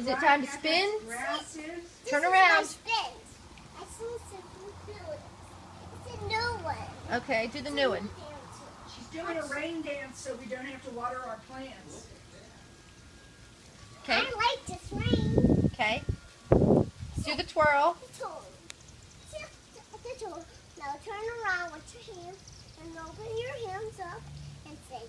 Is it time to spin? Turn This around. Is my spin. I see something new. It's a new one. Okay, do the new one. She's doing a rain dance so we don't have to water our plants. Okay. I like this rain. Okay. Do the twirl. Now turn around with your hands and open your hands up and say,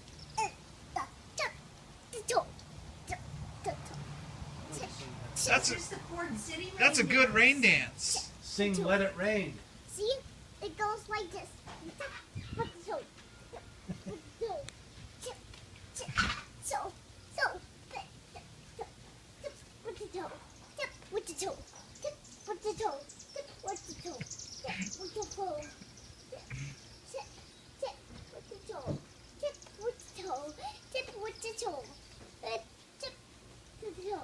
That's a good rain dance. Sing Let It Rain. See? It goes like this. With the toe. With the toe. Tip, tip. So. Tip with the toe. Tip with the toe. Tip with the toe. Tip with the toe. Tip with the toe. Tip with the toe. Tip with the toe. Tip with the toe. Tip with the toe.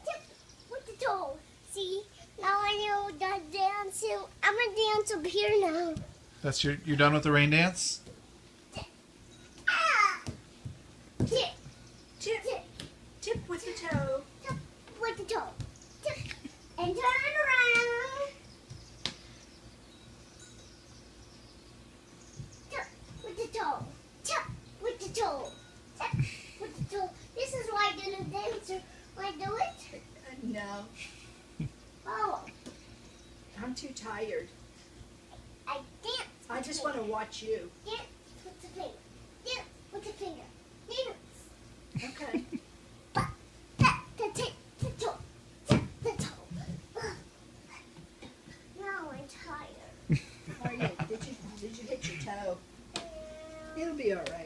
Tip with the toe. See? Now I know that dance. I'm gonna dance up here now. That's you're done with the rain dance? Ah! Tip, Tip, tip, tip with the toe. tip with the toe. Tip and turn around. Tip with the toe. Tip with the toe. Tip with the toe. This is why I didn't dance. Want to do it? No, Oh, I'm too tired. I dance. I just want to watch you. Dance with the finger. Dance with the finger. Dance. Okay. Now I'm tired. Are you? Did you hit your toe? It'll be all right.